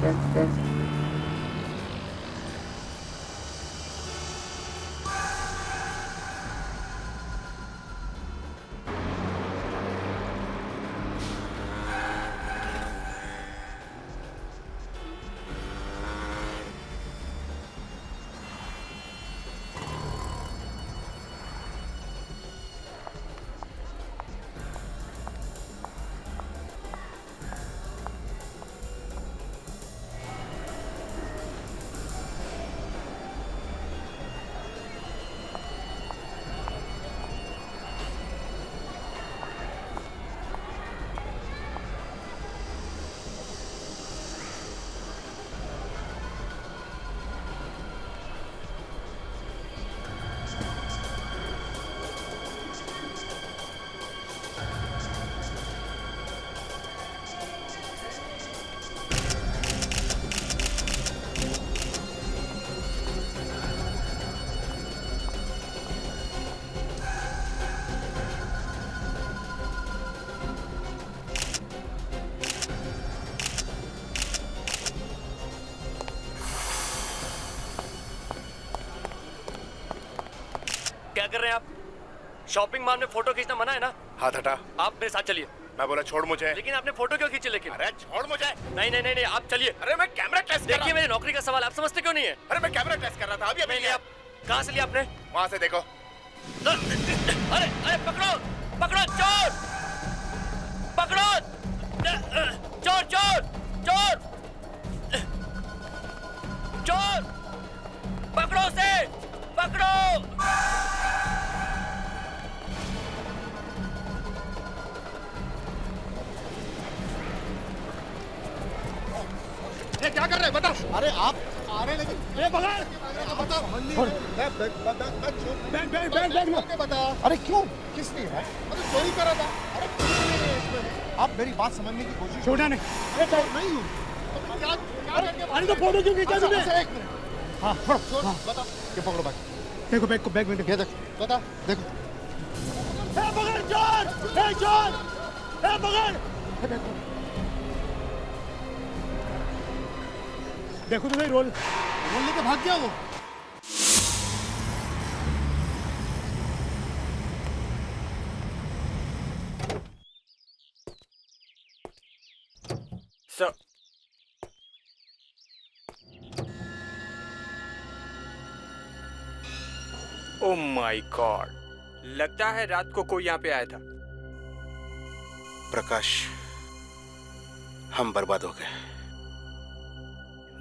क्या कर रहे हैं आप? शॉपिंग मॉल में फोटो खींचना मना है ना? हाथ हटा। आप मेरे साथ चलिए। मैं बोला छोड़ मुझे। लेकिन आपने फोटो क्यों खींची? लेकिन अरे छोड़ मुझे। नहीं नहीं नहीं नहीं, आप चलिए। अरे मैं कैमरा टेस्ट देखिए मेरी नौकरी का सवाल आप समझते क्यों नहीं है? अरे मैं कैमरा टेस्ट कर रहा था। अभी नहीं, आप कहाँ से लिया आपने? वहां से देखो। अरे अरे पकड़ो पकड़ो चोर, पकड़ो चोर चोर चोर चोर, पकड़ो उसे, पकड़ो। ये क्या कर रहे हैं बता। अरे आप आ रहे लेकिन बता। बैग बता। अरे क्यों? किस लिए है? चोरी करा था। अरे कुछ नहीं है इसमें। आप मेरी बात समझने की कोशिश। छोटा नहीं। अरे चोर नहीं हूँ। अरे तो फोटो क्यों खींचा तूने? एक मिनट। हाँ छोड़ बता। ये पकड़ो बैग। देखो बैग को, बैग में ये देख बता देखो। पकड़ चोर, ए चोर, ए पकड़। देखो तो भाई रोल लेके भाग गया वो। सर ओह माय गॉड, लगता है रात को कोई यहाँ पे आया था। प्रकाश, हम बर्बाद हो गए।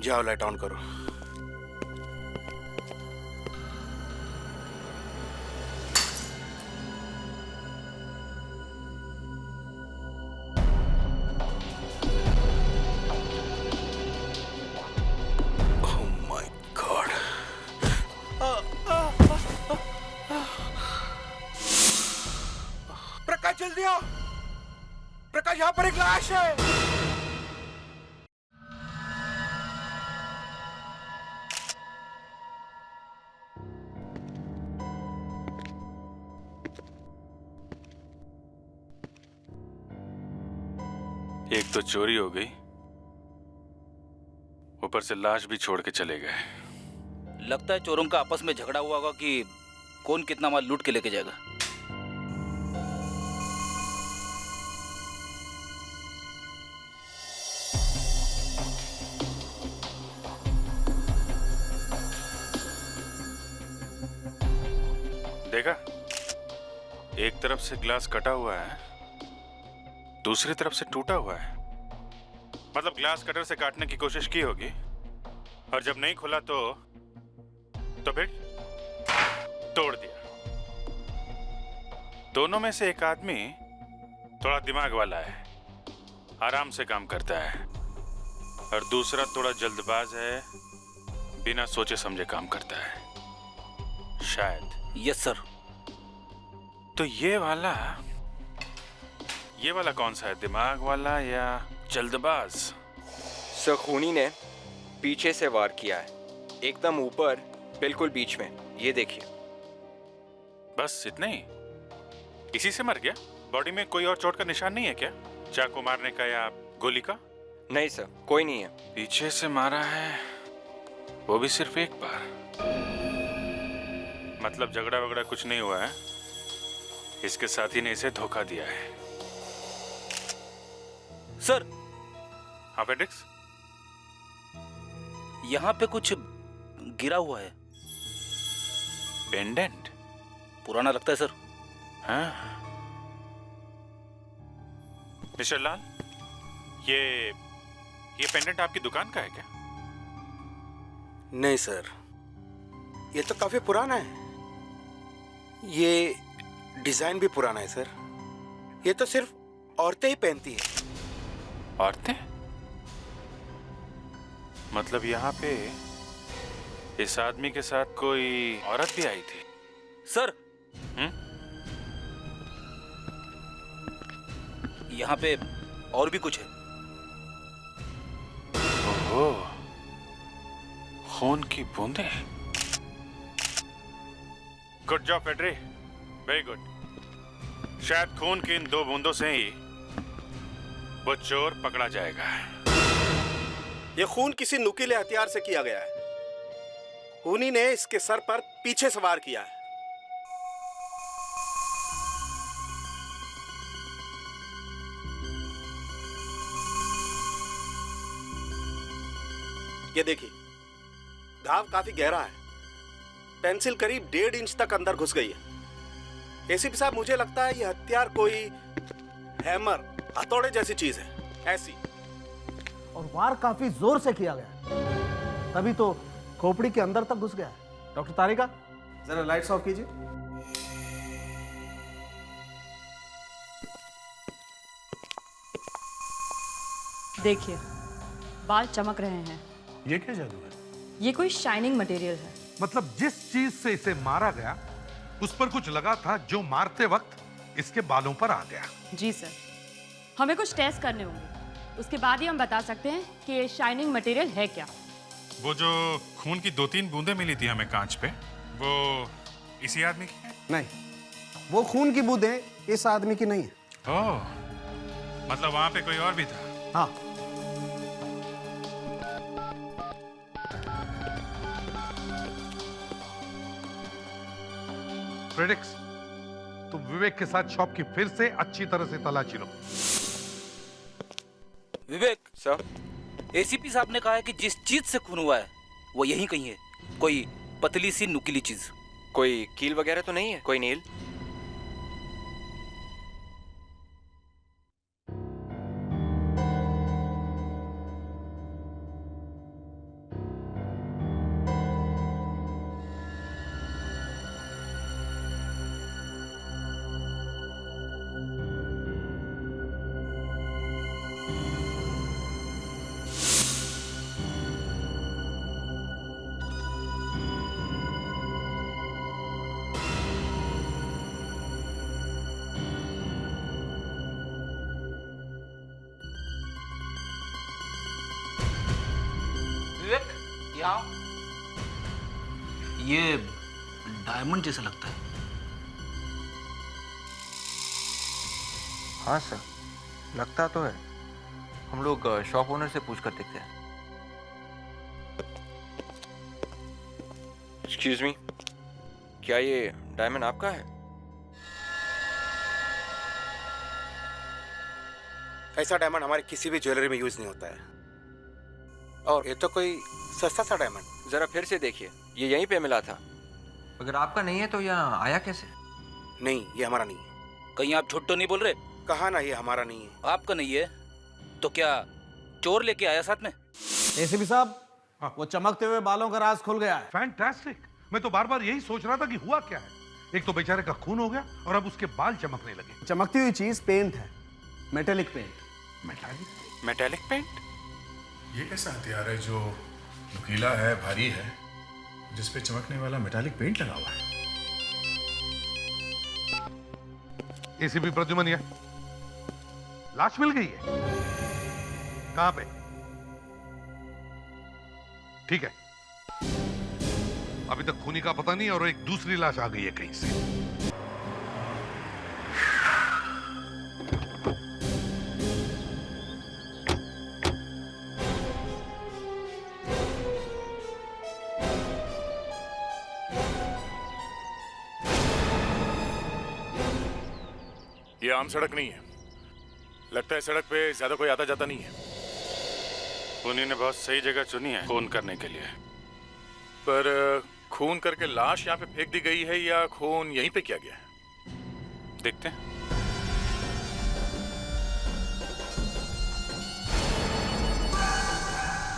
जाओ लाइट ऑन करो। Oh my God. प्रकाश जल्दी आओ, प्रकाश यहाँ पर एक लाश है। एक तो चोरी हो गई, ऊपर से लाश भी छोड़ के चले गए। लगता है चोरों का आपस में झगड़ा हुआ होगा कि कौन कितना माल लूट के लेके जाएगा। देखा, एक तरफ से ग्लास कटा हुआ है, दूसरी तरफ से टूटा हुआ है। मतलब ग्लास कटर से काटने की कोशिश की होगी और जब नहीं खुला तो फिर तोड़ दिया। दोनों में से एक आदमी थोड़ा दिमाग वाला है, आराम से काम करता है, और दूसरा थोड़ा जल्दबाज है, बिना सोचे समझे काम करता है शायद। Yes sir. तो ये वाला कौन सा है, दिमाग वाला या जल्दबाज? सर खूनी ने पीछे से वार किया है, एकदम ऊपर, बिल्कुल बीच में। ये देखिए। बस इतना ही? इसी से मर गया? बॉडी में कोई और चोट का निशान नहीं है क्या? चाकू मारने का या गोली का? नहीं सर, कोई नहीं है। पीछे से मारा है, वो भी सिर्फ एक बार। मतलब झगड़ा वगड़ा कुछ नहीं हुआ है, इसके साथी ने इसे धोखा दिया है। सर, हाँ फेड्रिक्स, यहाँ पे कुछ गिरा हुआ है। पेंडेंट? पुराना लगता है सर। हाँ। मिस्टर लाल, ये पेंडेंट आपकी दुकान का है क्या? नहीं सर, ये तो काफी पुराना है। ये डिजाइन भी पुराना है सर। ये तो सिर्फ औरतें ही पहनती है। औरतें? मतलब यहाँ पे इस आदमी के साथ कोई औरत भी आई थी? सर, यहाँ पे और भी कुछ है। ओहो, खून की बूंदें। गुड जॉब फेड्री, वेरी गुड। शायद खून की इन 2 बूंदों से ही वो चोर पकड़ा जाएगा। ये खून किसी नुकीले हथियार से किया गया है। खूनी ने इसके सर पर पीछे से वार किया है। ये देखिए, घाव काफी गहरा है। पेंसिल करीब 1.5 इंच तक अंदर घुस गई है। एसीपी साहब, मुझे लगता है ये हथियार कोई हैमर, हथौड़े जैसी चीज है, ऐसी। और वार काफी जोर से किया गया, तभी तो खोपड़ी के अंदर तक घुस गया। डॉक्टर तारिका, जरा लाइट्स ऑफ कीजिए। देखिए, बाल चमक रहे हैं। ये क्या जादू है? ये कोई शाइनिंग मटेरियल है। मतलब जिस चीज से इसे मारा गया उस पर कुछ लगा था जो मारते वक्त इसके बालों पर आ गया। जी सर, हमें कुछ टेस्ट करने होंगे, उसके बाद ही हम बता सकते हैं कि ये शाइनिंग मटेरियल है क्या। वो जो खून की 2-3 बूंदें मिली थी हमें कांच पे, वो इसी आदमी की है? नहीं, वो खून की बूंदें इस आदमी की नहीं है। ओह, मतलब वहां पे कोई और भी था? हाँ। फ्रेडिक्स, तुम विवेक के साथ शॉप की फिर से अच्छी तरह से तलाशी लो। विवेक सर, एसीपी साहब ने कहा है कि जिस चीज से खून हुआ है वो यहीं कहीं है, कोई पतली सी नुकीली चीज। कोई कील वगैरह तो नहीं है? कोई नील? विवेक, यहाँ ये डायमंड जैसा लगता है। हाँ सर, लगता तो है। हम लोग शॉप ओनर से पूछ कर देखते हैं। एक्सक्यूज मी, क्या ये डायमंड आपका है? ऐसा डायमंड हमारे किसी भी ज्वेलरी में यूज नहीं होता है। और ये तो कोई सस्ता सा डायमंड। जरा फिर से देखिए, ये यहीं पे मिला था। अगर आपका नहीं है तो यहाँ आया कैसे? नहीं, ये हमारा नहीं है। कहीं आप झूठ तो नहीं बोल रहे? कहा ना, ये हमारा नहीं है। आपका नहीं है तो क्या चोर लेके आया साथ में? एसीपी साहब, वो चमकते हुए बालों का राज खुल गया है। फैंटास्टिक। मैं तो बार बार यही सोच रहा था कि हुआ क्या है। एक तो बेचारे का खून हो गया और अब उसके बाल चमकने लगे। चमकती हुई चीज पेंट है, मेटेलिक पेंट। Metallic paint? ये कैसा हथियार है जो नुकीला है, भारी है, जिस पे चमकने वाला मेटालिक पेंट लगा हुआ है? एसीपी प्रद्युमन, लाश मिल गई है। कहां पे? ठीक है, अभी तक खूनी का पता नहीं और एक दूसरी लाश आ गई है कहीं से। ये आम सड़क नहीं है। लगता है सड़क पे ज्यादा कोई आता जाता नहीं है। उन्हीं ने बहुत सही जगह चुनी है खून करने के लिए। पर खून करके लाश यहाँ पे फेंक दी गई है या खून यहीं पे किया गया है? देखते हैं।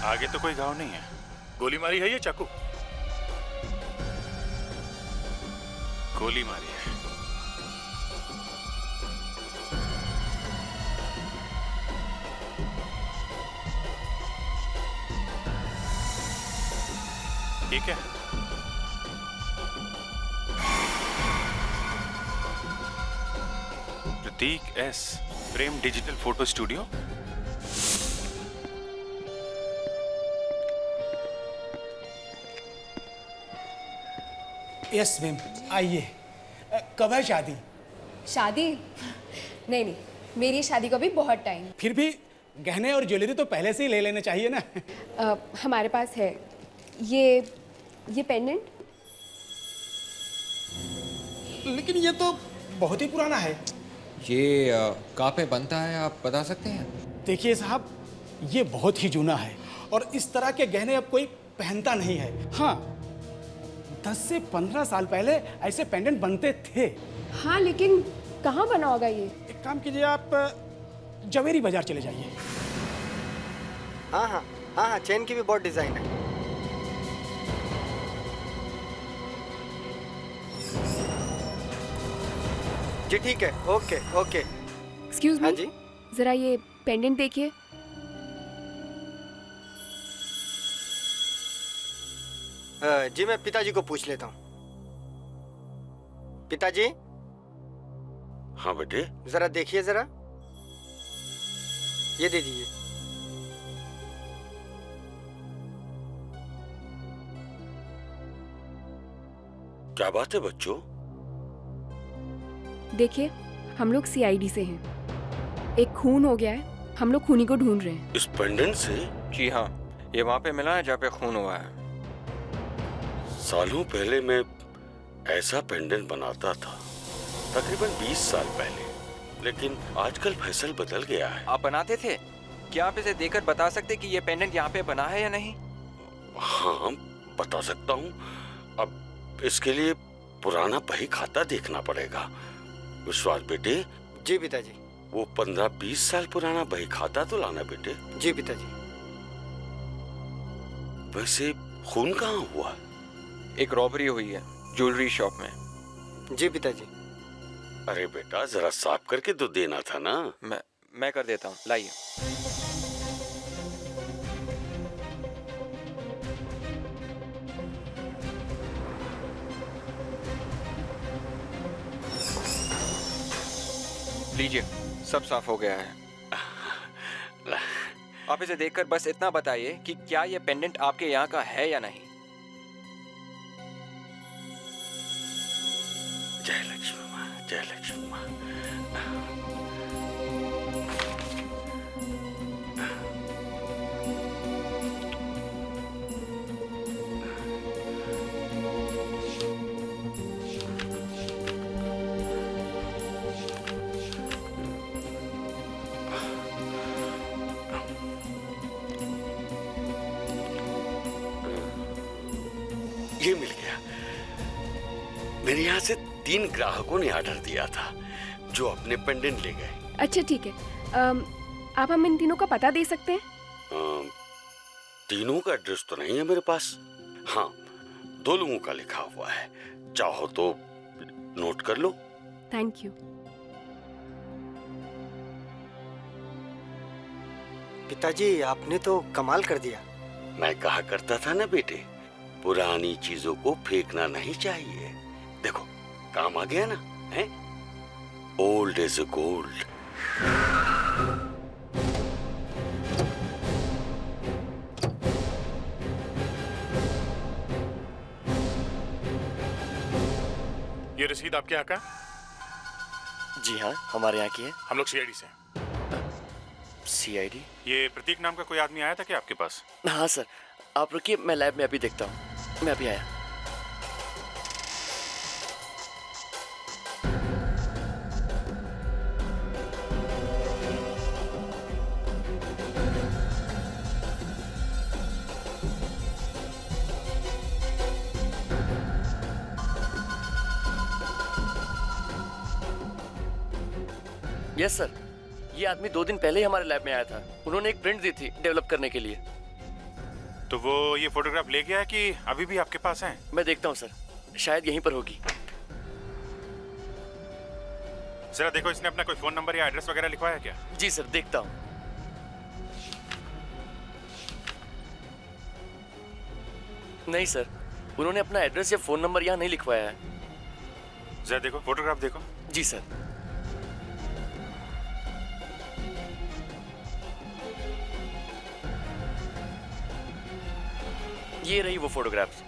आगे तो कोई घाव नहीं है। गोली मारी है या चाकू? गोली मारी है। ठीक है। Prateek S, Prem digital photo studio. Yes ma'am, आइए। कब है शादी? शादी? नहीं नहीं, मेरी शादी को भी बहुत टाइम। फिर भी गहने और ज्वेलरी तो पहले से ही ले लेने चाहिए ना। हमारे पास है ये पेंडेंट। लेकिन ये तो बहुत ही पुराना है। ये कहाँ पे बनता है आप बता सकते हैं? देखिए साहब, ये बहुत ही जूना है और इस तरह के गहने अब कोई पहनता नहीं है। हाँ, 10 से 15 साल पहले ऐसे पेंडेंट बनते थे। हाँ, लेकिन कहाँ बना होगा ये? एक काम कीजिए, आप जवेरी बाजार चले जाइए। हाँ हाँ हाँ हाँ, चेन की भी बहुत डिजाइन है। जी ठीक है, ओके ओके। एक्सक्यूज हाँ मी, जी। जरा ये पेंडेंट देखिए। जी मैं पिताजी को पूछ लेता हूँ। पिताजी। हाँ बेटे। जरा देखिए जरा, ये दे दीजिए। क्या बात है बच्चों? देखिए, हम लोग सीआईडी से हैं। एक खून हो गया है, हम लोग खूनी को ढूंढ रहे हैं। इस पेंडेंट से? जी हाँ, ये वहाँ पे मिला है जहाँ पे खून हुआ है। सालों पहले मैं ऐसा पेंडेंट बनाता था, तकरीबन 20 साल पहले। लेकिन आजकल फैसल बदल गया है। आप बनाते थे? क्या आप इसे देखकर बता सकते कि ये पेंडेंट यहाँ पे बना है या नहीं? हाँ, बता सकता हूँ। अब इसके लिए पुराना बही खाता देखना पड़ेगा। विश्वास बेटे। जी पिताजी। वो 15-20 साल पुराना बही खाता तो लाना बेटे। जी पिताजी। वैसे खून कहाँ हुआ? एक रॉबरी हुई है ज्वेलरी शॉप में। जी पिताजी। अरे बेटा, जरा साफ करके तो देना था ना। मैं कर देता हूँ, लाइए। लीजिए, सब साफ हो गया है। आप इसे देखकर बस इतना बताइए कि क्या ये पेंडेंट आपके यहाँ का है या नहीं। जय लक्ष्मी माँ, जय लक्ष्मी माँ। ये मिल गया। मेरे यहाँ से 3 ग्राहकों ने ऑर्डर दिया था जो अपने पेंडेंट ले गए। अच्छा ठीक है, आप हम इन तीनों का पता दे सकते हैं? तीनों का एड्रेस तो नहीं है मेरे पास। हाँ, 2 लोगों का लिखा हुआ है, चाहो तो नोट कर लो। Thank you. पिताजी, आपने तो कमाल कर दिया। मैं कहा करता था ना बेटे, पुरानी चीजों को फेंकना नहीं चाहिए। देखो, काम आ गया ना, हैं? Old is gold. ये रसीद आपके यहाँ का? जी हाँ, हमारे यहाँ की है। हम लोग सीआईडी से। सीआईडी? ये प्रतीक नाम का कोई आदमी आया था क्या आपके पास? हाँ सर, आप रुकिए, मैं लैब में अभी देखता हूँ। मैं अभी आया। यस सर, ये आदमी 2 दिन पहले ही हमारे लैब में आया था। उन्होंने एक प्रिंट दी थी डेवलप करने के लिए। तो वो ये फोटोग्राफ ले गया है कि अभी भी आपके पास है? मैं देखता हूँ सर, शायद यहीं पर होगी। जरा देखो, इसने अपना कोई फोन नंबर या एड्रेस वगैरह लिखवाया क्या? जी सर, देखता हूँ। नहीं सर, उन्होंने अपना एड्रेस या फोन नंबर यहाँ नहीं लिखवाया है। जरा देखो, फोटोग्राफ देखो। जी सर। ये रही वो फोटोग्राफ्स।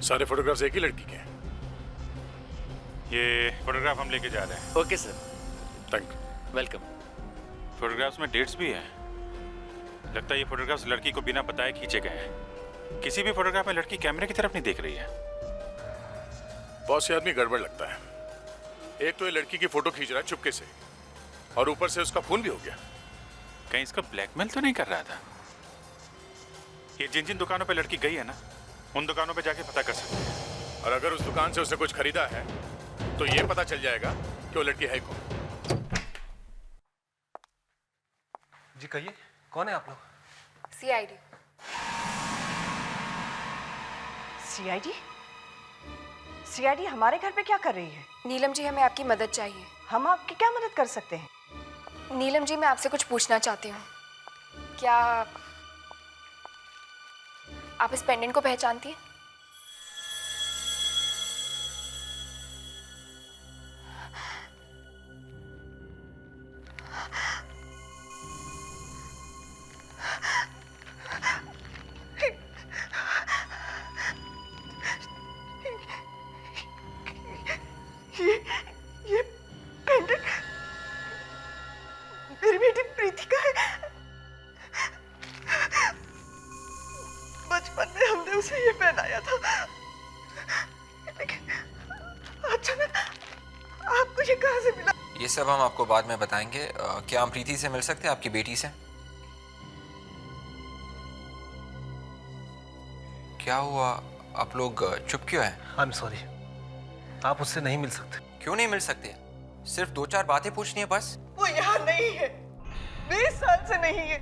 सारे फोटोग्राफ्स एक ही लड़की के हैं। ये फोटोग्राफ हम लेके जा रहे हैं। Okay sir. Thank you. Welcome. Photographs में डेट्स भी हैं। लगता है ये फोटोग्राफ्स लड़की को बिना बताए खींचे गए हैं। किसी भी फोटोग्राफ में लड़की कैमरे की तरफ नहीं देख रही है। बॉस, ये आदमी गड़बड़ लगता है। एक तो ये लड़की की फोटो खींच रहा है चुपके से, और ऊपर से उसका खून भी हो गया। कहीं इसका ब्लैकमेल तो नहीं कर रहा था? ये जिन जिन दुकानों पे लड़की गई है ना, उन दुकानों पे जाके पता कर सकते हैं। और अगर उस दुकान से उसने कुछ खरीदा है तो ये पता चल जाएगा कि वो लड़की है कौन। जी कहिए, कौन है आप लोग? सीआईडी। सीआईडी? सीआईडी हमारे घर पे क्या कर रही है? नीलम जी, हमें आपकी मदद चाहिए। हम आपकी क्या मदद कर सकते हैं? नीलम जी, मैं आपसे कुछ पूछना चाहती हूँ। क्या आप इस पेंडेंट को पहचानती हैं? ये पेंडेंट मेरी बेटी प्रीति का है। बचपन में हमने उसे ये पहनाया था, लेकिन अचानक आपको ये कहाँ से मिला? ये सब हम आपको बाद में बताएंगे। क्या हम प्रीति से मिल सकते हैं, आपकी बेटी से? क्या हुआ, आप लोग चुप क्यों हैं? आई एम सॉरी, आप उससे नहीं मिल सकते। क्यों नहीं मिल सकते? सिर्फ 2-4 बातें पूछनी है बस। वो यहाँ नहीं है, 20 साल से नहीं है।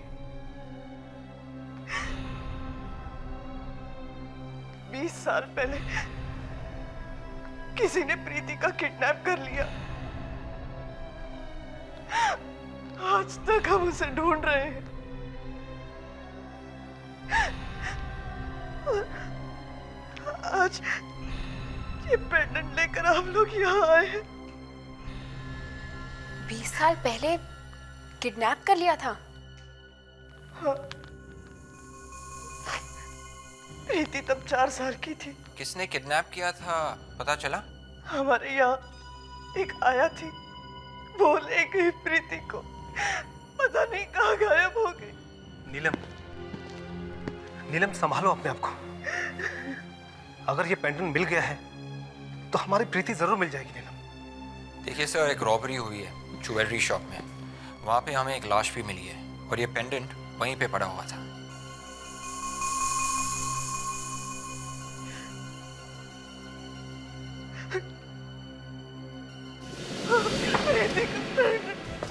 20 साल पहले किसी ने प्रीति का किडनैप कर लिया। आज तक हम उसे ढूंढ रहे हैं। आज ये पेंडेंट लेकर हम लोग यहाँ आए हैं। 20 साल पहले किडनैप कर लिया था? हाँ। प्रीति तब 4 साल की थी। किसने किडनैप किया था, पता चला? हमारे यहाँ एक आया थी, वो ले गई प्रीति को, पता नहीं कहाँ गायब हो गई। नीलम संभालो अपने आप को। अगर ये पेंडेंट मिल गया है तो हमारी प्रीति जरूर मिल जाएगी नीलम। देखिए सर, एक रॉबरी हुई है ज्वेलरी शॉप में। वहाँ पे हमें एक लाश भी मिली है और ये पेंडेंट वहीं पे पड़ा हुआ था।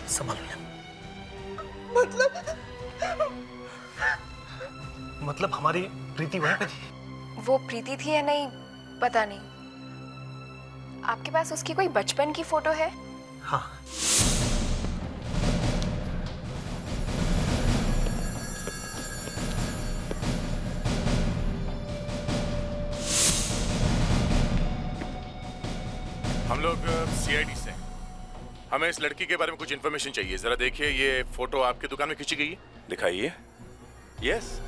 संभालो नीलम। मतलब हमारी प्रीति वहीं पे थी? वो प्रीति थी या नहीं पता नहीं। आपके पास उसकी कोई बचपन की फोटो है? हाँ। हम लोग सीआईडी से, हमें इस लड़की के बारे में कुछ इन्फॉर्मेशन चाहिए। जरा देखिए, ये फोटो आपकी दुकान में खींची गई है? दिखाइए। यस,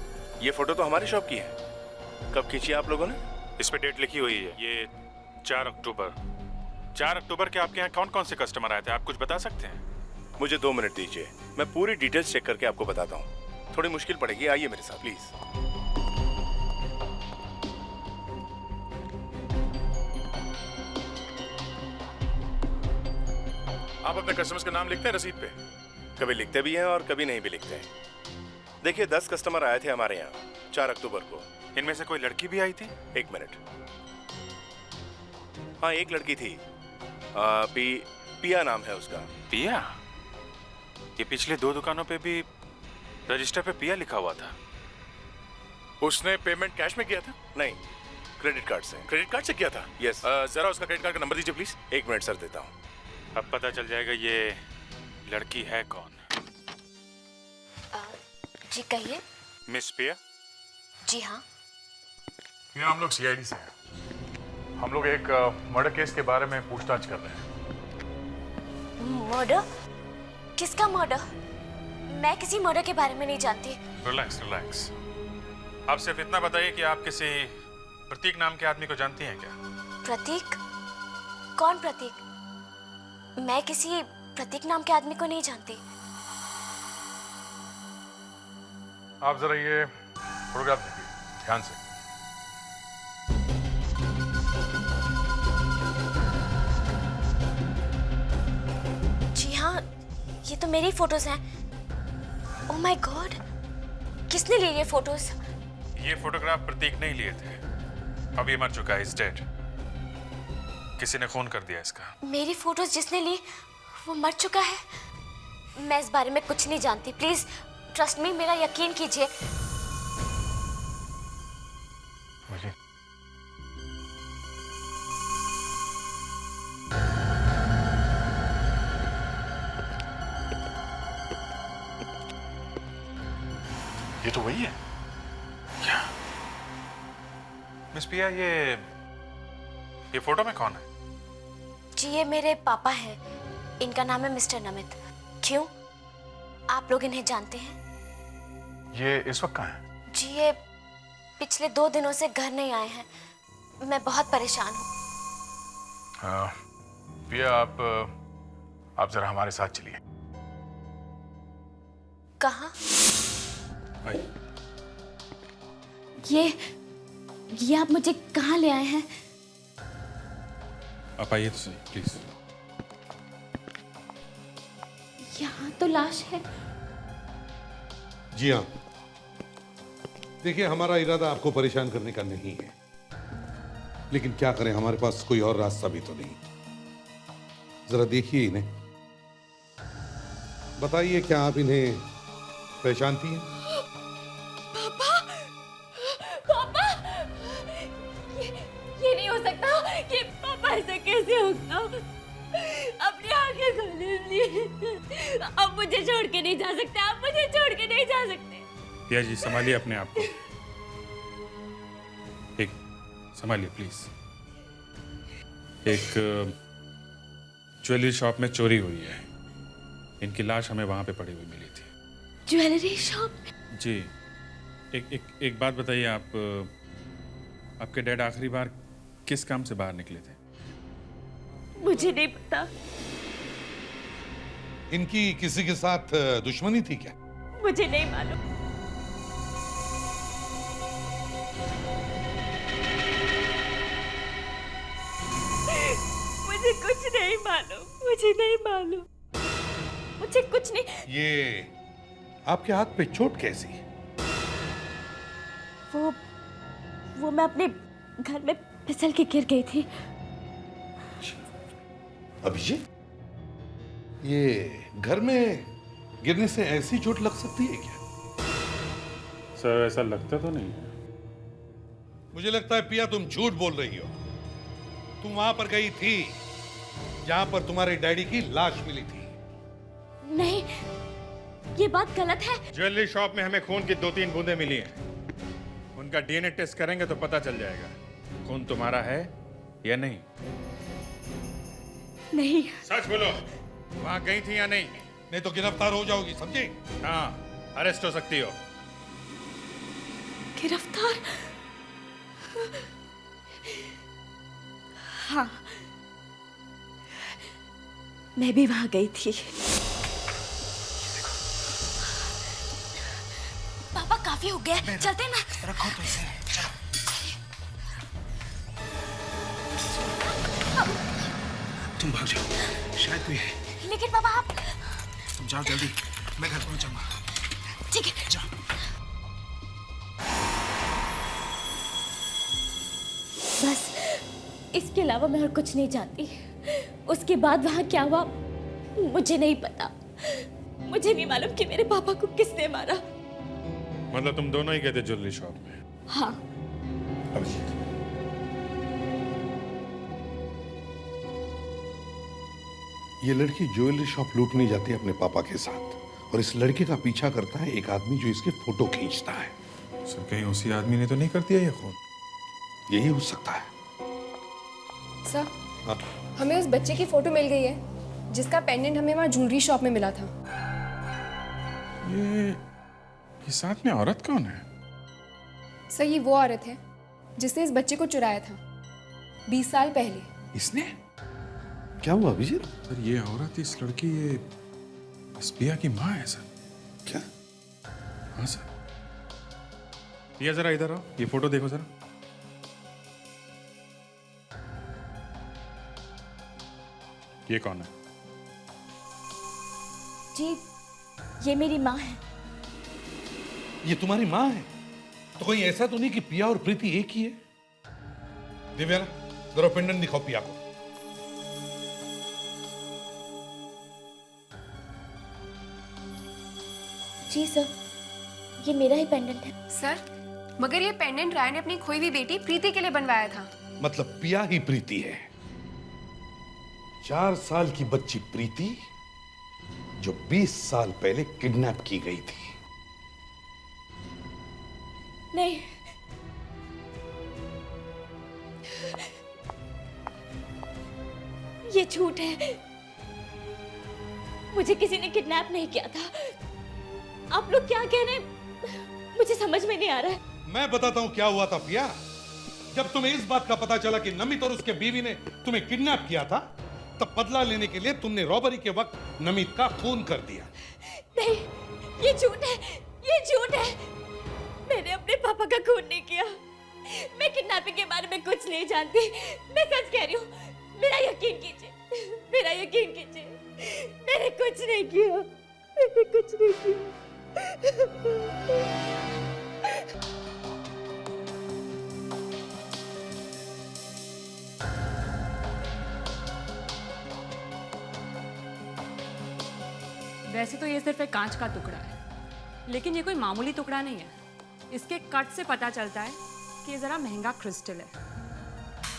ये फोटो तो हमारी शॉप की है। कब खींची आप लोगों ने? इस पे डेट लिखी हुई है, ये 4 अक्टूबर। 4 अक्टूबर के आपके यहाँ कौन कौन से कस्टमर आए थे, आप कुछ बता सकते हैं? मुझे 2 मिनट दीजिए, मैं पूरी डिटेल्स चेक करके आपको बताता हूँ। थोड़ी मुश्किल पड़ेगी, आइए मेरे साथ प्लीज। आप अपने कस्टमर्स का नाम लिखते हैं रसीद पे? कभी लिखते भी हैं और कभी नहीं भी लिखते हैं। देखिए, 10 कस्टमर आए थे हमारे यहाँ 4 अक्टूबर को। इनमें से कोई लड़की भी आई थी? एक मिनट। हाँ, एक लड़की थी। पिया नाम है उसका। पिया? ये पिछले 2 दुकानों पे भी रजिस्टर पे पिया लिखा हुआ था। उसने पेमेंट कैश में किया था? नहीं, क्रेडिट कार्ड से। क्रेडिट कार्ड से किया था? यस। जरा उसका क्रेडिट कार्ड का नंबर दीजिए प्लीज। 1 मिनट सर, देता हूँ। अब पता चल जाएगा ये लड़की है कौन। जी कहिए। मिस पिया? जी हाँ। ये हम लोग सीआईडी से हैं। हम लोग एक मर्डर केस के बारे में पूछताछ कर रहे हैं। मर्डर? किसका मर्डर? मैं किसी मर्डर के बारे में नहीं जानती। Relax relax. आप सिर्फ इतना बताइए कि आप किसी प्रतीक नाम के आदमी को जानती हैं क्या? प्रतीक? कौन प्रतीक? मैं किसी प्रतीक नाम के आदमी को नहीं जानती। आप जरा ये फोटोग्राफ देखिए ध्यान से। जी हाँ, ये तो मेरी फोटोज हैं। ओह माय गॉड, किसने लिए ये फोटोज? ये फोटोग्राफ प्रतीक नहीं लिए थे। अब ये मर चुका है, इज डेड। किसी ने खून कर दिया इसका। मेरी फोटोज जिसने ली वो मर चुका है? मैं इस बारे में कुछ नहीं जानती। प्लीज ट्रस्ट मी, मेरा यकीन कीजिए। ये तो वही है। क्या? मिस पिया, ये फोटो में कौन है? जी ये मेरे पापा हैं। इनका नाम है मिस्टर नमित। क्यों, आप लोग इन्हें जानते हैं? ये इस वक्त कहाँ है? जी ये पिछले 2 दिनों से घर नहीं आए हैं। मैं बहुत परेशान हूँ। पिया, आप जरा हमारे साथ चलिए। कहाँ? ये आप मुझे कहाँ ले आए हैं? आप आइए तो सही प्लीज। यहाँ तो लाश है। जी हाँ, देखिए हमारा इरादा आपको परेशान करने का नहीं है, लेकिन क्या करें, हमारे पास कोई और रास्ता भी तो नहीं। जरा देखिए इन्हें, बताइए क्या आप इन्हें पहचानती हैं? पापा, पापा, ये नहीं हो सकता कि पापा ऐसा कैसे होगा? अपनी आंखें खोले प्लीज। अब मुझे छोड़ के नहीं जा सकते, आप मुझे छोड़ के नहीं जा सकते। पिया जी, संभालिए अपने आप को। एक संभालिए प्लीज। एक ज्वेलरी शॉप में चोरी हुई है। इनकी लाश हमें वहां पे पड़ी हुई मिली थी। Jewellery shop? जी। एक बात बताइए, आपके डैड आखिरी बार किस काम से बाहर निकले थे? मुझे नहीं पता। इनकी किसी के साथ दुश्मनी थी क्या? मुझे नहीं मालूम। मुझे कुछ नहीं मालूम, मुझे नहीं मालूम, मुझे कुछ नहीं। ये आपके हाथ पे चोट कैसी? वो मैं अपने घर में फिसल के गिर गई थी। अभिषेक, ये घर में गिरने से ऐसी चोट लग सकती है क्या? सर ऐसा लगता तो नहीं है। मुझे लगता है पिया तुम झूठ बोल रही हो। तुम वहां पर गई थी जहां पर तुम्हारे डैडी की लाश मिली थी। नहीं, ये बात गलत है। ज्वेलरी शॉप में हमें खून की 2-3 बूंदें मिली हैं। उनका डीएनए टेस्ट करेंगे तो पता चल जाएगा खून तुम्हारा है या नहीं। नहीं। सच बोलो, वहां गई थी या नहीं? नहीं तो गिरफ्तार हो जाओगी, समझे? हाँ, अरेस्ट हो सकती हो। गिरफ्तार? हाँ, मैं भी वहां गई थी। पापा काफी हो गया, चलते ना। रखो तो इसे, चलो। तुम भाग जाओ, शायद कोई है। लेकिन पापा आप। तुम जाओ जल्दी, मैं घर पहुंच जाऊंगा। ठीक है, जाओ। इसके अलावा मैं और कुछ नहीं जानती। उसके बाद वहाँ क्या हुआ मुझे नहीं पता। मुझे नहीं मालूम कि मेरे पापा को किसने मारा। मतलब तुम दोनों ही गए थे ज्वेलरी शॉप में? हाँ। अभिजीत, ये लड़की ज्वेलरी शॉप लूटने जाती है अपने पापा के साथ, और इस लड़के का पीछा करता है एक आदमी जो इसके फोटो खींचता है। सर कहीं उसी आदमी ने तो नहीं कर दिया ये खून? यही हो सकता है। सर, हाँ? हमें उस बच्चे की फोटो मिल गई है जिसका पेंडेंट हमें वहाँ ज्वेलरी शॉप में मिला था। ये साथ में औरत कौन है? सर, ये वो औरत है जिसने इस बच्चे को चुराया था 20 साल पहले। इसने? क्या हुआ अभिजीत? सर ये औरत, इस लड़की, ये इस पिया की माँ है सर। क्या? हाँ सर। पिया जरा इधर आओ, ये फोटो देखो जरा। ये कौन है? जी, ये मेरी माँ है। ये तुम्हारी माँ है? तो कोई ऐसा तो नहीं कि पिया और प्रीति एक ही है? दिव्या, जरा पेंडेंट दिखाओ पिया को। जी सर, ये मेरा ही पेंडेंट है। सर, मगर ये पेंडेंट राय ने अपनी खोई हुई बेटी प्रीति के लिए बनवाया था। मतलब पिया ही प्रीति है? 4 साल की बच्ची प्रीति जो 20 साल पहले किडनैप की गई थी। नहीं, ये झूठ है। मुझे किसी ने किडनैप नहीं किया था। आप लोग क्या कह रहे हैं मुझे समझ में नहीं आ रहा है। मैं बताता हूं क्या हुआ था पिया। जब तुम्हें इस बात का पता चला कि नमित और उसके बीवी ने तुम्हें किडनैप किया था, तब बदला लेने के लिए तुमने रॉबरी के वक्त नमित का खून कर दिया। नहीं, ये झूठ है, ये झूठ है। मैंने अपने पापा का खून नहीं किया। मैं किडनैपिंग के बारे में कुछ नहीं जानती। मैं सच कह रही हूँ, मेरा यकीन कीजिए, मेरा यकीन कीजिए। मैंने कुछ नहीं किया, मैंने कुछ नहीं किया। वैसे तो ये सिर्फ एक कांच का टुकड़ा है, लेकिन ये कोई मामूली टुकड़ा नहीं है। इसके कट से पता चलता है कि ये जरा महंगा क्रिस्टल है।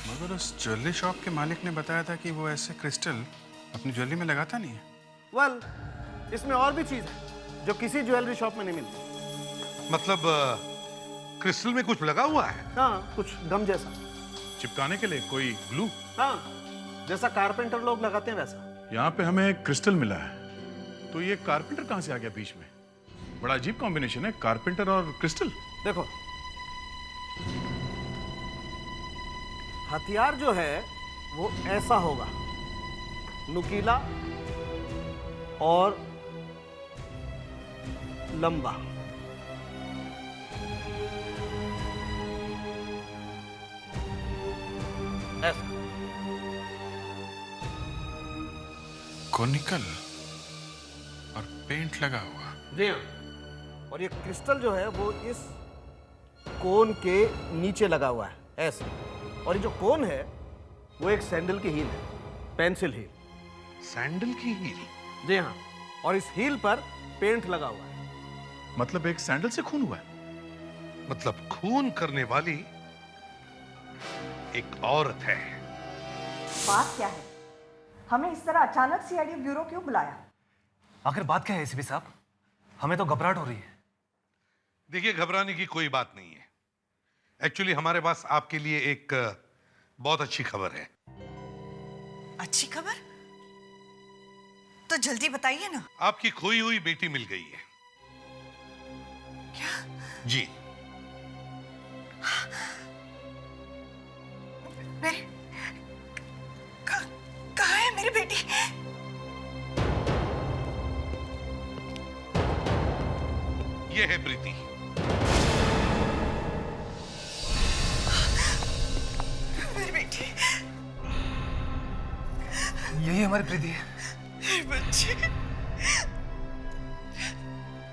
मगर उस ज्वेलरी शॉप के मालिक ने बताया था कि वो ऐसे क्रिस्टल अपनी ज्वेलरी में लगाता नहीं है। वेल, इसमें और भी चीज है जो किसी ज्वेलरी शॉप में नहीं मिलती। मतलब क्रिस्टल में कुछ लगा हुआ है? हाँ, कुछ गम जैसा। चिपकाने के लिए कोई ग्लू? हाँ, जैसा कारपेंटर लोग लगाते हैं वैसा। यहाँ पे हमें एक क्रिस्टल मिला है, तो ये कारपेंटर कहाँ से आ गया बीच में? बड़ा अजीब कॉम्बिनेशन है, कारपेंटर और क्रिस्टल। देखो, हथियार जो है वो ऐसा होगा, नुकीला और लंबा। ऐसा। कोनिकल और पेंट लगा हुआ। जी हाँ, और ये क्रिस्टल जो है वो इस कोन के नीचे लगा हुआ है, ऐसे। और ये जो कोन है वो एक सैंडल की हील है, पेंसिल हील। सैंडल की हील? जी हाँ, और इस हील पर पेंट लगा हुआ है। मतलब एक सैंडल से खून हुआ है? मतलब खून करने वाली एक औरत है। बात क्या है? हमें इस तरह अचानक सीआईडी ब्यूरो क्यों बुलाया? आखिर बात क्या है एसीपी साहब? हमें तो घबराहट हो रही है। देखिए, घबराने की कोई बात नहीं है। एक्चुअली हमारे पास आपके लिए एक बहुत अच्छी खबर है। अच्छी खबर? तो जल्दी बताइए ना। आपकी खोई हुई बेटी मिल गई है। क्या? जी। मेरी कहाँ है मेरी बेटी? ये है प्रीति। मेरी बेटी। यही हमारी प्रीति है। मेरे बच्चे,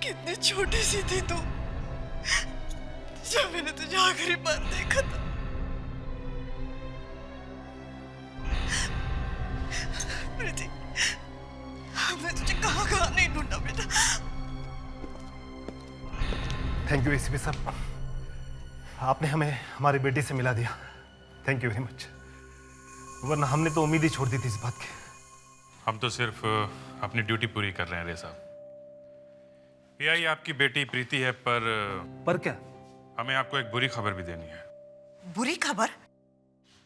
कितनी छोटी सी थी तू जब मैंने तुझे आखिरी बार देखा था। प्रीति, हमने तुझे कहाँ कहाँ नहीं ढूंढा बेटा। थैंक यू एसीपी साहब, आपने हमें हमारी बेटी से मिला दिया। थैंक यू वेरी मच, वरना हमने तो उम्मीद ही छोड़ दी थी इस बात की। हम तो सिर्फ अपनी ड्यूटी पूरी कर रहे हैं रे साहब। पीआई आपकी बेटी प्रीति है, पर क्या? हमें आपको एक बुरी खबर भी देनी है। बुरी खबर?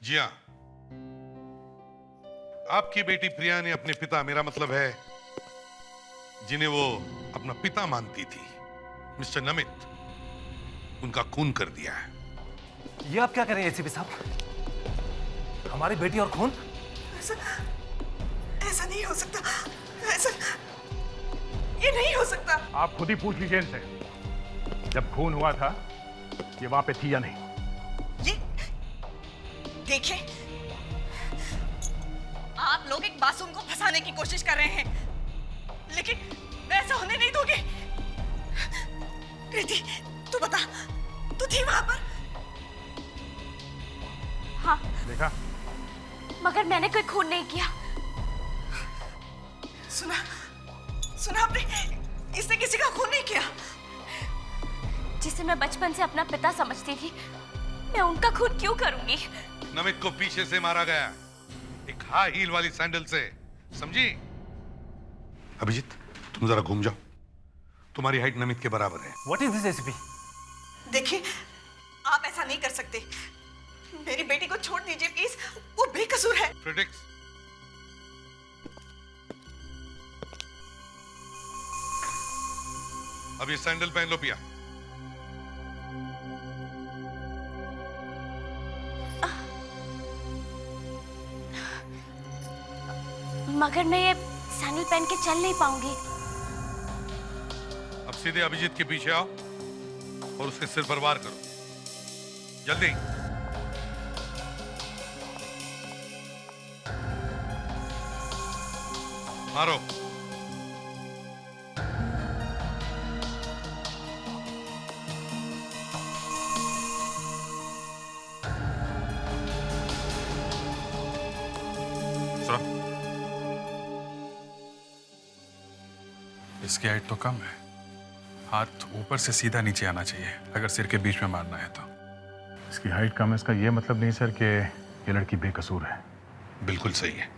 जी हाँ, आपकी बेटी प्रिया ने अपने पिता, मेरा मतलब है जिन्हें वो अपना पिता मानती थी, मिस्टर नमित, उनका खून कर दिया है। ये आप क्या कह रहे हैं एसीपी साहब? हमारी बेटी और खून? ऐसा नहीं हो सकता, ऐसा ये नहीं हो सकता। आप खुद ही पूछ लीजिए इनसे, जब खून हुआ था ये वहां पे थी या नहीं। ये देखिए, आप लोग एक मासूम को फंसाने की कोशिश कर रहे हैं, लेकिन ऐसा होने नहीं दोगे। प्रीति, तू बता, तू थी वहां पर? हाँ, देखा? मगर मैंने कोई खून नहीं किया। सुना आपने? इसने किसी का खून नहीं किया। जिसे मैं बचपन से अपना पिता समझती थी, मैं उनका खून क्यों करूंगी? नमित को पीछे से मारा गया, एक हाई हील वाली सैंडल से, समझी? अभिजीत, तुम जरा घूम जाओ, तुम्हारी हाइट नमित के बराबर है। What is this ACP? देखिए, आप ऐसा नहीं कर सकते। मेरी बेटी को छोड़ दीजिए प्लीज, वो बेकसूर है। प्रेडिक्स, अब ये सैंडल पहन लो पिया। मगर मैं ये सैंडल पहन के चल नहीं पाऊंगी। अब सीधे अभिजीत के पीछे आओ और उसके सिर पर वार करो, जल्दी। मारो। इसकी हाइट तो कम है, हाथ ऊपर से सीधा नीचे आना चाहिए अगर सिर के बीच में मारना है तो। इसकी हाइट कम है, इसका ये मतलब नहीं सर कि ये लड़की बेकसूर है। बिल्कुल सही है।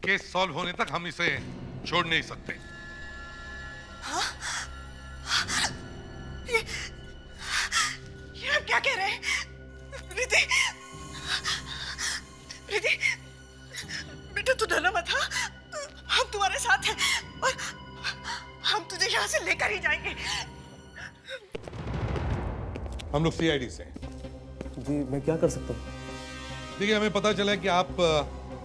केस सॉल्व होने तक हम इसे छोड़ नहीं सकते। हाँ? ये आप क्या कह रहे हैं? प्रीति, प्रीति, बेटा तू डरना मत। हाँ, हम तुम्हारे साथ हैं और हम तुझे यहाँ से लेकर ही जाएंगे। हम लोग सीआईडी से। जी, मैं क्या कर सकता हूँ? देखिए, हमें पता चला है कि आप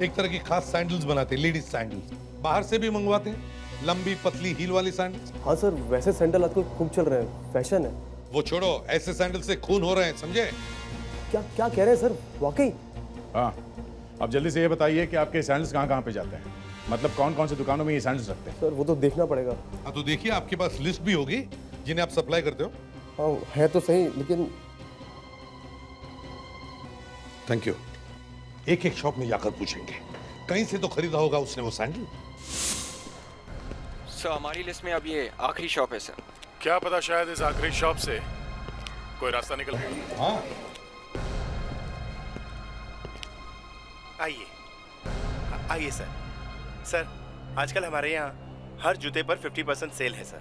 एक तरह की खास सैंडल्स बनाते हैं, लेडीज सैंडल्स। बाहर से भी मंगवाते हैं, लंबी पतली हील वाली सैंडल्स। हाँ सर, वैसे सैंडल आजकल खूब चल रहे हैं, फैशन है। वो छोड़ो, ऐसे सैंडल से खून हो रहे हैं, समझे? क्या क्या कह रहे हैं सर, वाकई? हाँ, अब जल्दी से ये बताइए कि आपके सैंडल्स कहाँ पे जाते हैं, मतलब कौन कौन से दुकानों में ये सैंडल्स रखते हैं? सर वो तो देखना पड़ेगा। हाँ तो देखिए, आपके पास लिस्ट भी होगी जिन्हें आप सप्लाई करते हो। हाँ है तो सही, लेकिन थैंक यू। एक एक शॉप में जाकर पूछेंगे, कहीं से तो खरीदा होगा उसने वो सैंडल। सर हमारी लिस्ट में अब ये आखिरी शॉप है सर। क्या पता शायद इस आखिरी शॉप से कोई रास्ता निकल गया। हाँ, आइए आइए सर। सर आजकल हमारे यहाँ हर जूते पर 50% सेल है सर।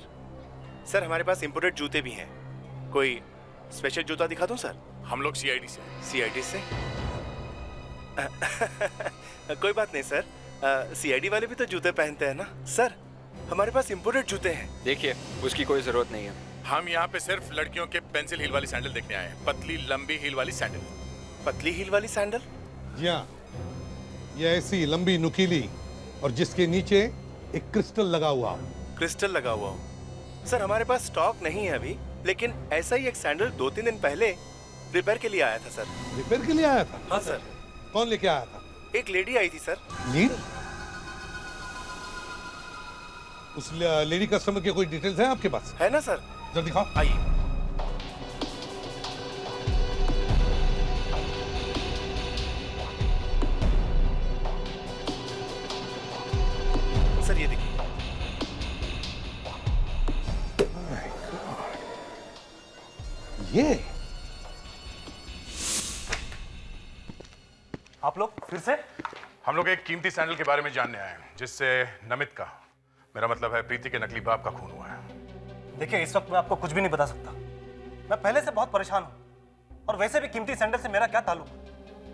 सर हमारे पास इंपोर्टेड जूते भी हैं। कोई स्पेशल जूता दिखा दूं सर? हम लोग सीआईडी से। सीआईडी से? कोई बात नहीं सर, सीआईडी वाले भी तो जूते पहनते हैं ना सर। हमारे पास इंपोर्टेड जूते हैं। देखिए, उसकी कोई जरूरत नहीं है। हम यहाँ पे सिर्फ लड़कियों के पेंसिल हील वाली सैंडल देखने आए हैं, पतली लंबी हील वाली सैंडल। पतली हील वाली सैंडल? जी हाँ, ये ऐसी लंबी नुकीली और जिसके नीचे एक क्रिस्टल लगा हुआ हो। क्रिस्टल लगा हुआ हो? सर हमारे पास स्टॉक नहीं है अभी, लेकिन ऐसा ही एक सैंडल 2-3 दिन पहले रिपेयर के लिए आया था सर। रिपेयर के लिए आया था? हाँ सर। कौन लेके आया था? एक लेडी आई थी सर। लेडी? उस लेडी कस्टमर के कोई डिटेल्स हैं आपके पास? है ना सर। जरा दिखाओ। आइए। ये आप लोग फिर से? हम लोग एक कीमती सैंडल के बारे में जानने आए हैं जिससे नमित का, मेरा मतलब है प्रीति के नकली बाप का खून हुआ है। देखिए, इस वक्त मैं आपको कुछ भी नहीं बता सकता। मैं पहले से बहुत परेशान हूं, और वैसे भी कीमती सैंडल से मेरा क्या ताल्लुक?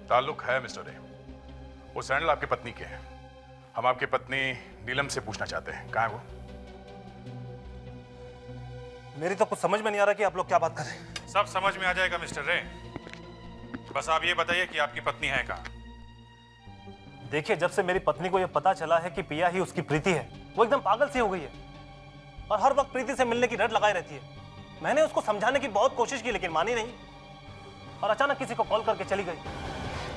ताल्लुक है मिस्टर रे। वो सैंडल आपकी पत्नी के हैं। हम आपकी पत्नी नीलम से पूछना चाहते हैं, कहाँ है वो? मेरी तो कुछ समझ में नहीं आ रहा कि आप लोग क्या बात कर रहे हैं। सब समझ में आ जाएगा मिस्टर रे, बस आप ये बताइए कि आपकी पत्नी है कहाँ? देखिए, जब से मेरी पत्नी को यह पता चला है कि पिया ही उसकी प्रीति है, वो एकदम पागल सी हो गई है और हर वक्त प्रीति से मिलने की रट लगाई रहती है। मैंने उसको समझाने की बहुत कोशिश की लेकिन मानी नहीं, और अचानक किसी को कॉल करके चली गई।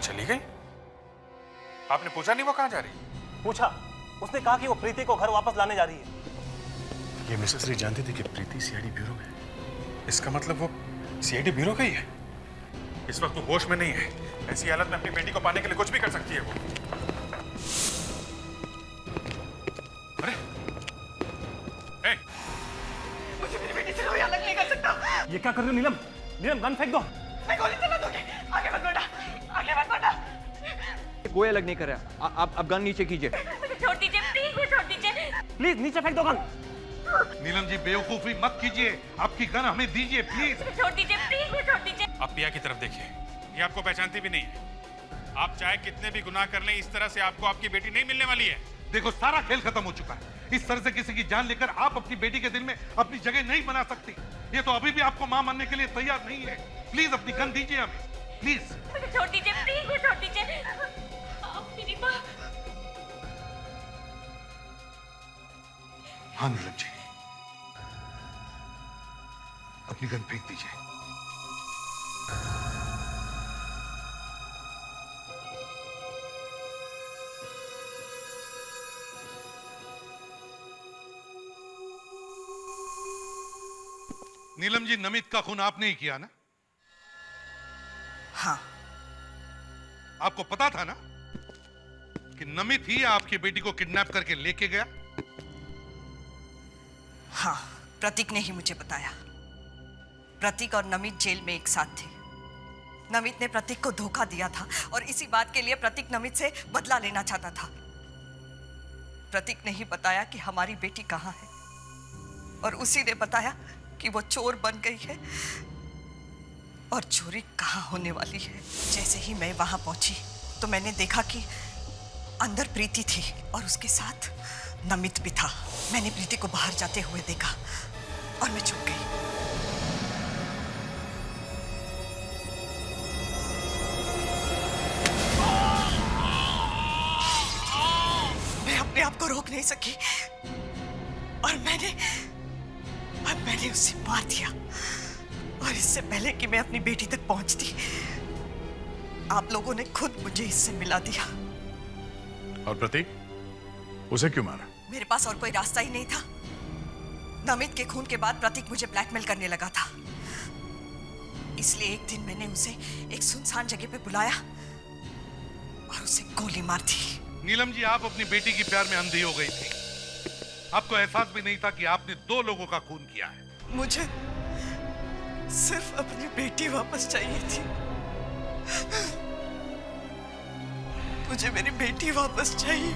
चली गई? आपने पूछा नहीं वो कहाँ जा रही? पूछा, उसने कहा कि वो प्रीति को घर वापस लाने जा रही है। ये मिसेस रे जानती थी कि प्रीति सीआईडी ब्यूरो में है। इसका मतलब वो सीआईडी ब्यूरो का ही है। इस वक्त वो होश में नहीं है। ऐसी हालत में अपनी बेटी को पाने के लिए कुछ भी कर सकती है वो। अरे ए! मुझे मेरी बेटी से कोई अलग नहीं कर सकता। ये क्या कर रही हो नीलम? नीलम, गन फेंक दो। मैं गोली चला दूंगी। आगे मत बढ़ना, आगे मत बढ़ना। कोई अलग नहीं कर रहा। आप गन नीचे कीजिए। छोड़ दीजिए प्लीज, छोड़ दीजिए। प्लीज नीचे फेंक दो गन। नीलम जी, बेवकूफी मत कीजिए, आपकी गन हमें दीजिए प्लीज। छोड़ दीजिए प्लीज, छोड़ दीजिए। आप पिया की तरफ देखिए, ये आपको पहचानती भी नहीं है। आप चाहे कितने भी गुनाह कर लें, इस तरह से आपको आपकी बेटी नहीं मिलने वाली है। देखो, सारा खेल खत्म हो चुका है। इस तरह से किसी की जान लेकर आप अपनी बेटी के दिल में अपनी जगह नहीं बना सकती। ये तो अभी भी आपको मां मानने के लिए तैयार नहीं है। प्लीज अपनी गन दीजिए हमें, प्लीज। छोड़ दीजिए प्लीज, छोड़ दीजिए। आप मेरी माँ। हाँ नीलम जी, अपनी गन फेंक दीजिए। नीलम जी, नमित का खून आपने ही किया ना? हाँ। आपको पता था ना कि नमित ही आपकी बेटी को किडनैप करके लेके गया? हाँ, प्रतीक ने ही मुझे बताया। प्रतीक और नमित जेल में एक साथ थे। नमित ने प्रतीक को धोखा दिया था और इसी बात के लिए प्रतीक नमित से बदला लेना चाहता था। प्रतीक ने ही बताया कि हमारी बेटी कहाँ है, और उसी ने बताया कि वो चोर बन गई है और चोरी कहाँ होने वाली है। जैसे ही मैं वहां पहुंची तो मैंने देखा कि अंदर प्रीति थी और उसके साथ नमित भी था। मैंने प्रीति को बाहर जाते हुए देखा और मैं चुप गई। मैं अपने आप को रोक नहीं सकी और मैंने उसे मार दिया। और इससे पहले कि मैं अपनी बेटी तक पहुंचती, आप लोगों ने खुद मुझे इससे मिला दिया। और प्रतीक, उसे क्यों मारा? मेरे पास और कोई रास्ता ही नहीं था। नमित के खून के बाद प्रतीक मुझे ब्लैकमेल करने लगा था, इसलिए एक दिन मैंने उसे एक सुनसान जगह पे बुलाया और उसे गोली मार दी। नीलम जी, आप अपनी बेटी की प्यार में अंधी हो गई थी। आपको एहसास भी नहीं था कि आपने 2 लोगों का खून किया है। मुझे सिर्फ अपनी बेटी वापस चाहिए थी। मुझे मेरी बेटी वापस चाहिए।